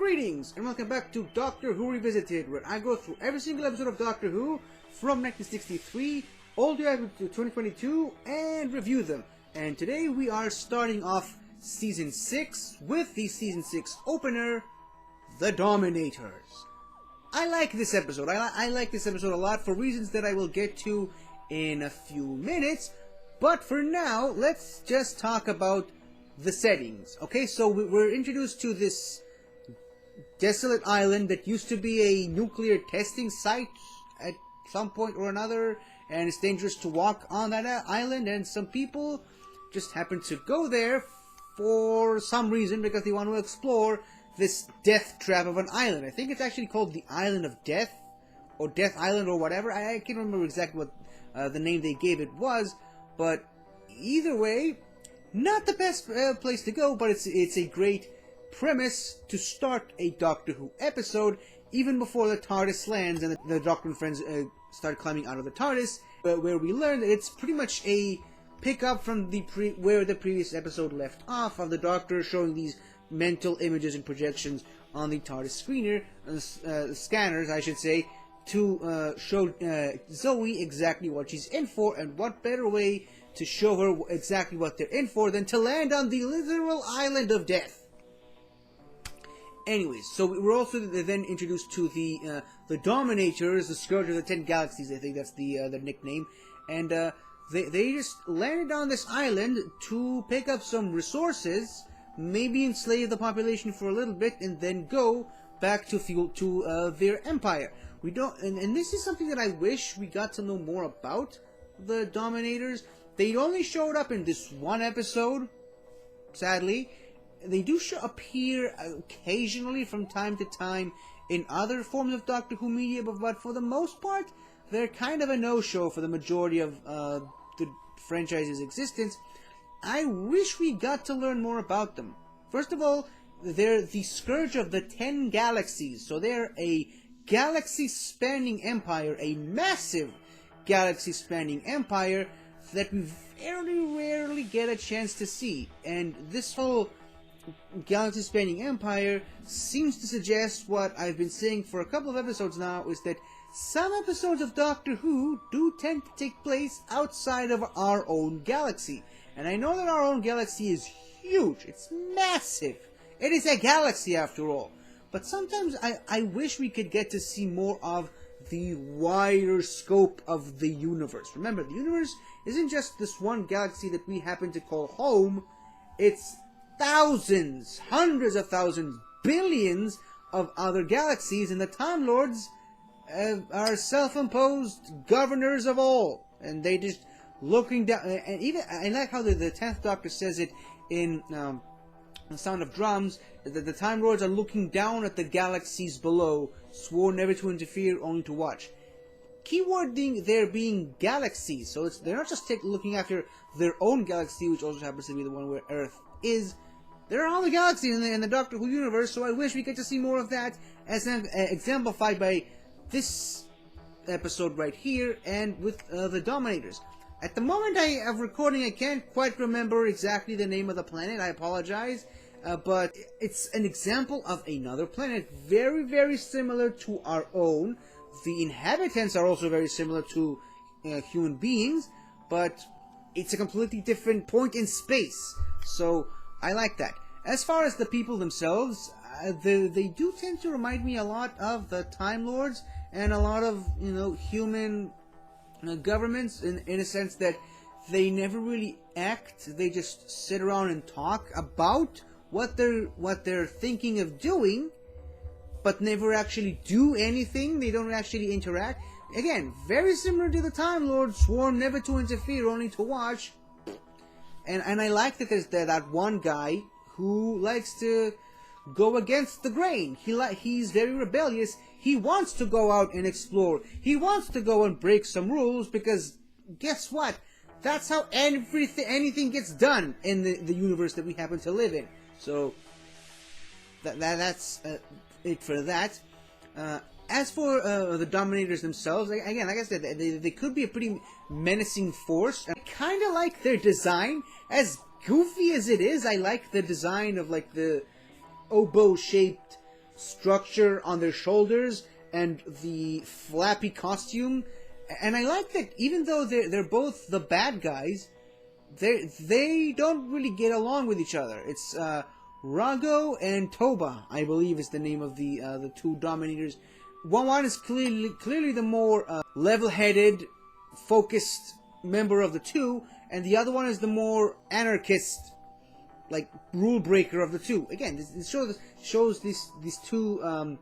Greetings and welcome back to Doctor Who Revisited, where I go through every single episode of Doctor Who from 1963 all the way up to 2022 and review them. And today we are starting off Season 6 with the Season 6 opener, The Dominators. I like this episode. I like this episode a lot for reasons that I will get to in a few minutes. But for now, let's just talk about the settings. Okay, so we're introduced to this desolate island that used to be a nuclear testing site at some point or another, and it's dangerous to walk on that island, and some people just happen to go there for some reason because they want to explore this death trap of an island. I think it's actually called the Island of Death, or Death Island, or whatever. I can't remember exactly what the name they gave it was, but either way, not the best place to go, but it's a great premise to start a Doctor Who episode, even before the TARDIS lands and the Doctor and friends start climbing out of the TARDIS, where we learn that it's pretty much a pick-up from where the previous episode left off, of the Doctor showing these mental images and projections on the TARDIS scanners, I should say, to show Zoe exactly what she's in for, and what better way to show her exactly what they're in for than to land on the literal Island of Death. Anyways, so we're also then introduced to the Dominators, the Scourge of the 10 Galaxies, I think that's the nickname, and they just landed on this island to pick up some resources, maybe enslave the population for a little bit, and then go back to their empire. We don't, and this is something that I wish we got to know more about the Dominators. They only showed up in this one episode, sadly. They do appear occasionally from time to time in other forms of Doctor Who media, but for the most part, they're kind of a no-show for the majority of the franchise's existence. I wish we got to learn more about them. First of all, they're the Scourge of the 10 Galaxies, so they're a galaxy-spanning empire, a massive galaxy-spanning empire that we very rarely get a chance to see. And this whole galaxy-spanning empire seems to suggest what I've been saying for a couple of episodes now, is that some episodes of Doctor Who do tend to take place outside of our own galaxy. And I know that our own galaxy is huge, it's massive, it is a galaxy after all. But sometimes I wish we could get to see more of the wider scope of the universe. Remember, the universe isn't just this one galaxy that we happen to call home, it's thousands, hundreds of thousands, billions of other galaxies, and the Time Lords are self-imposed governors of all, and they just looking down. And even I like how the 10th Doctor says it in The Sound of Drums, that the Time Lords are looking down at the galaxies below, sworn never to interfere, only to watch. Keyword being galaxies, so they're not just looking after their own galaxy, which also happens to be the one where Earth is. There are other galaxies in the Doctor Who universe, so I wish we get to see more of that, as exemplified by this episode right here, and with the Dominators. At the moment of recording, I can't quite remember exactly the name of the planet, I apologize, but it's an example of another planet, very, very similar to our own. The inhabitants are also very similar to human beings, but it's a completely different point in space, so I like that. As far as the people themselves, they do tend to remind me a lot of the Time Lords, and a lot of, human governments, in a sense that they never really act, they just sit around and talk about what they're thinking of doing, but never actually do anything. They don't actually interact. Again, very similar to the Time Lords, sworn never to interfere, only to watch. And I like that there's that one guy who likes to go against the grain. He's very rebellious. He wants to go out and explore. He wants to go and break some rules, because guess what? That's how anything gets done in the universe that we happen to live in. So that's it for that. As for the Dominators themselves, again, like I said, they could be a pretty menacing force. I kind of like their design. As goofy as it is, I like the design of like the oboe-shaped structure on their shoulders and the flappy costume. And I like that even though they're both the bad guys, they don't really get along with each other. It's Rago and Toba, I believe, is the name of the two Dominators. One is clearly the more level-headed, focused member of the two, and the other one is the more anarchist, like rule breaker of the two. Again, this shows these two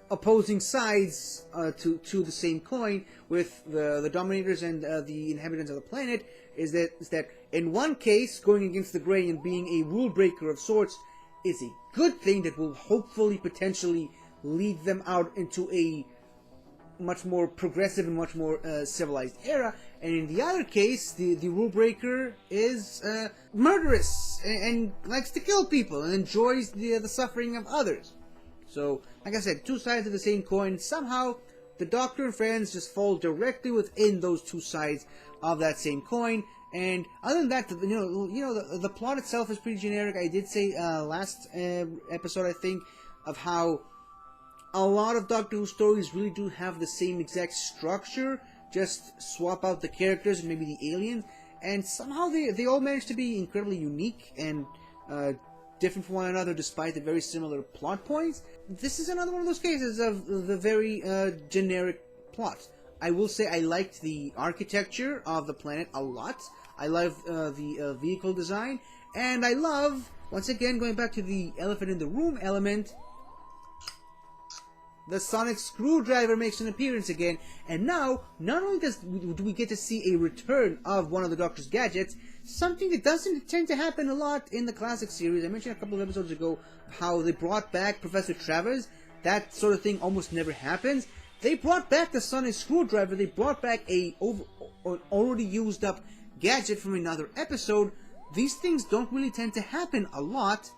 opposing sides to the same coin. With the Dominators and the inhabitants of the planet, is that in one case, going against the grain and being a rule breaker of sorts is a good thing that will hopefully potentially lead them out into a much more progressive and much more civilized era. And in the other case, the rule breaker is murderous and likes to kill people and enjoys the suffering of others. So, like I said, two sides of the same coin. Somehow, the Doctor and friends just fall directly within those two sides of that same coin. And other than that, the plot itself is pretty generic. I did say last episode, I think, of how a lot of Doctor Who stories really do have the same exact structure. Just swap out the characters and maybe the aliens, and somehow they all manage to be incredibly unique and different from one another despite the very similar plot points. This is another one of those cases of the very generic plot. I will say I liked the architecture of the planet a lot. I love the vehicle design, and I love, once again, going back to the elephant in the room element, the sonic screwdriver makes an appearance again, and now, not only do we get to see a return of one of the Doctor's gadgets, something that doesn't tend to happen a lot in the classic series. I mentioned a couple of episodes ago how they brought back Professor Travers. That sort of thing almost never happens. They brought back the sonic screwdriver. They brought back an already used up gadget from another episode. These things don't really tend to happen a lot,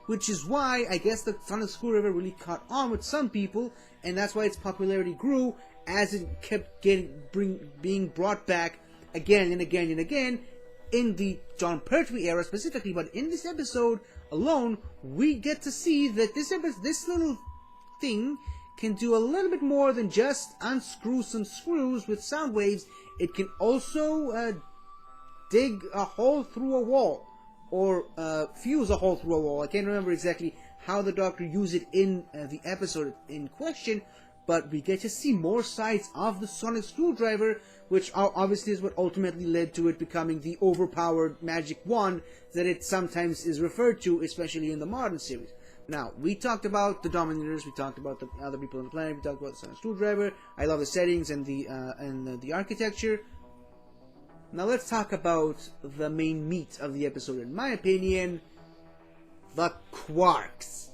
which is why I guess the sonic screwdriver really caught on with some people, and that's why its popularity grew as it kept being brought back again and again and again in the Jon Pertwee era specifically. But in this episode alone, we get to see that this little thing can do a little bit more than just unscrew some screws with sound waves. It can also dig a hole through a wall, or fuse a hole through a wall. I can't remember exactly how the Doctor used it in the episode in question, but we get to see more sides of the sonic screwdriver, which obviously is what ultimately led to it becoming the overpowered magic wand that it sometimes is referred to, especially in the modern series. Now, we talked about the Dominators, we talked about the other people on the planet, we talked about the sonic screwdriver. I love the settings and the architecture. Now let's talk about the main meat of the episode. In my opinion, the quarks.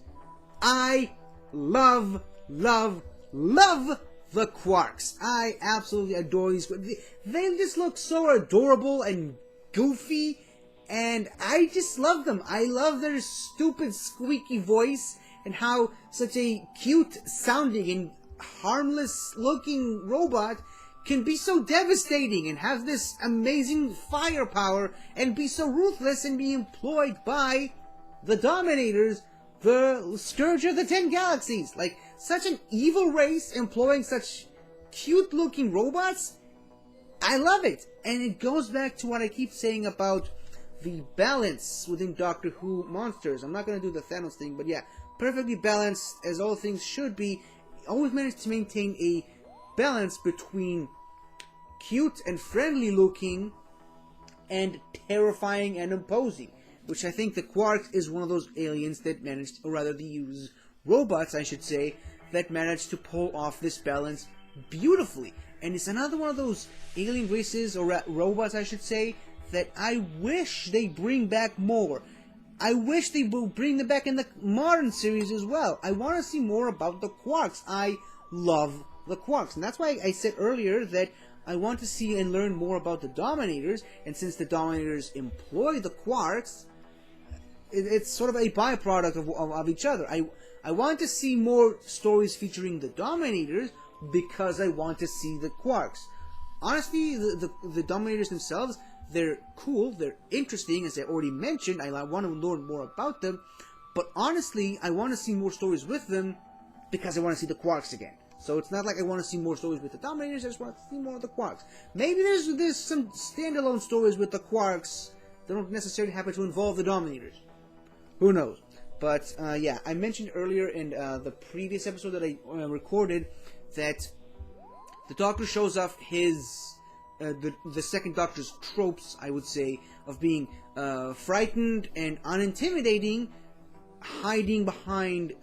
I love the quarks. I absolutely adore these. They just look so adorable and goofy, and I just love them. I love their stupid squeaky voice and how such a cute sounding and harmless looking robot can be so devastating and have this amazing firepower and be so ruthless and be employed by the Dominators, the Scourge of the 10 Galaxies. Like, such an evil race employing such cute-looking robots. I love it. And it goes back to what I keep saying about the balance within Doctor Who monsters. I'm not going to do the Thanos thing, but yeah, perfectly balanced, as all things should be. Always managed to maintain a balance between cute and friendly looking and terrifying and imposing, which I think the Quarks is one of those aliens that managed, or rather these robots, I should say, that managed to pull off this balance beautifully. And it's another one of those alien races, or robots I should say, that I wish they bring back more. I wish they would bring them back in the modern series as well. I want to see more about the Quarks. I love the Quarks, and that's why I said earlier that I want to see and learn more about the Dominators, and since the Dominators employ the Quarks, it's sort of a byproduct of each other. I want to see more stories featuring the Dominators because I want to see the Quarks. Honestly, the Dominators themselves, they're cool, they're interesting, as I already mentioned. I want to learn more about them, But honestly, I want to see more stories with them because I want to see the Quarks again. So it's not like I want to see more stories with the Dominators, I just want to see more of the Quarks. Maybe there's some standalone stories with the Quarks that don't necessarily happen to involve the Dominators. Who knows? But yeah, I mentioned earlier in the previous episode that I recorded that the Doctor shows off his the second Doctor's tropes, I would say, of being frightened and unintimidating, hiding behind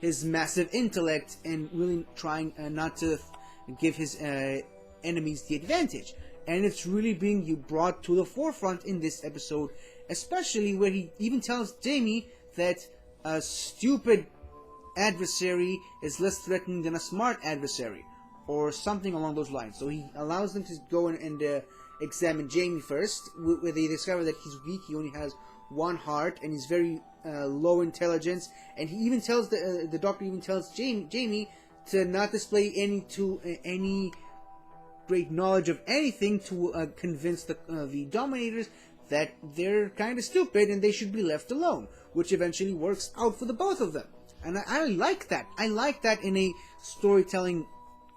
his massive intellect, and really trying not to give his enemies the advantage. And it's really being brought to the forefront in this episode, especially where he even tells Jamie that a stupid adversary is less threatening than a smart adversary, or something along those lines. So he allows them to go and examine Jamie first, where they discover that he's weak, he only has one heart, and he's very low intelligence, and he even tells the Doctor even tells Jamie to not display any great knowledge of anything to convince the Dominators that they're kind of stupid and they should be left alone, which eventually works out for the both of them. And I like that. I like that in a storytelling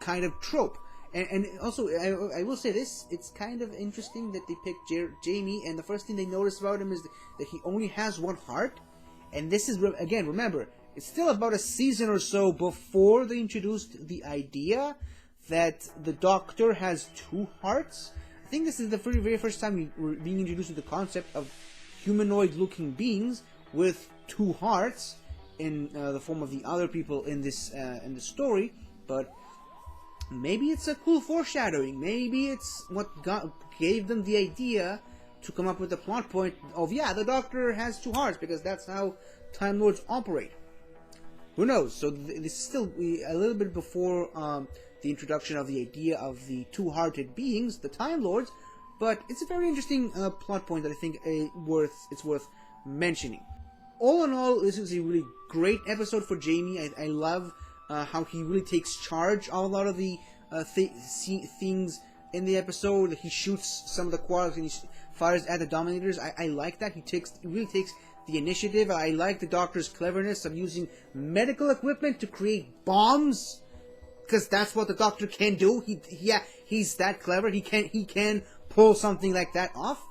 kind of trope. And also, I will say this, it's kind of interesting that they picked Jamie, and the first thing they notice about him is that he only has one heart. And this is, again, remember, it's still about a season or so before they introduced the idea that the Doctor has two hearts. I think this is the very first time we're being introduced to the concept of humanoid-looking beings with two hearts in the form of the other people in this story. But maybe it's a cool foreshadowing. Maybe it's what gave them the idea to come up with the plot point of, yeah, the Doctor has two hearts, because that's how Time Lords operate. Who knows? So this is still a little bit before the introduction of the idea of the two-hearted beings, the Time Lords, but it's a very interesting plot point that I think it's worth mentioning. All in all, this is a really great episode for Jamie. I love how he really takes charge of a lot of the things in the episode. He shoots some of the Quarks and he fires at the Dominators. I like that. He really takes the initiative. I like the Doctor's cleverness of using medical equipment to create bombs, because that's what the Doctor can do. He's that clever. He can pull something like that off.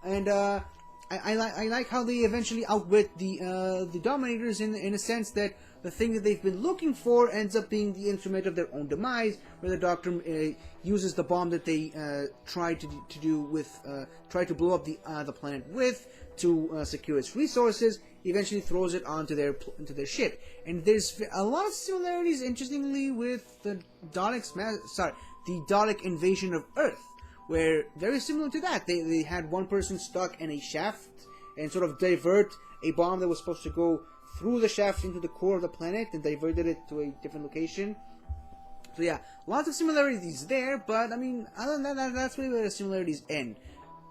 And I like how they eventually outwit the Dominators in a sense that the thing that they've been looking for ends up being the instrument of their own demise, where the Doctor uses the bomb that they tried to blow up the planet with to secure its resources. He eventually throws it onto their ship, and there's a lot of similarities, interestingly, with the Dalek invasion of Earth, where very similar to that, they had one person stuck in a shaft and sort of divert a bomb that was supposed to go through the shaft into the core of the planet and diverted it to a different location. So yeah, lots of similarities there, but I mean, other than that, that's really where the similarities end.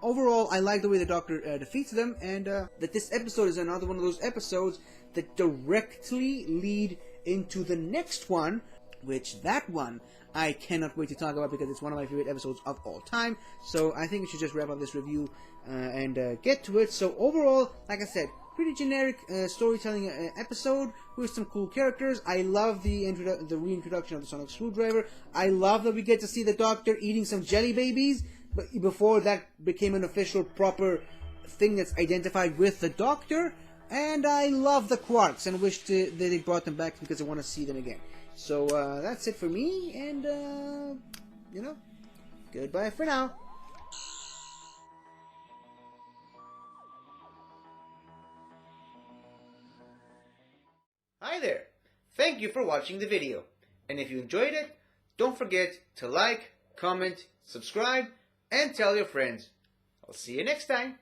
Overall, I like the way the Doctor defeats them, and that this episode is another one of those episodes that directly lead into the next one, which that one I cannot wait to talk about because it's one of my favorite episodes of all time. So I think we should just wrap up this review and get to it. So overall, like I said, pretty generic storytelling episode with some cool characters. I love the reintroduction of the sonic screwdriver. I love that we get to see the Doctor eating some jelly babies, but before that became an official proper thing that's identified with the Doctor. And I love the Quarks and wish that they brought them back because I want to see them again. So that's it for me, and goodbye for now. Hi there! Thank you for watching the video, and if you enjoyed it, don't forget to like, comment, subscribe, and tell your friends. I'll see you next time!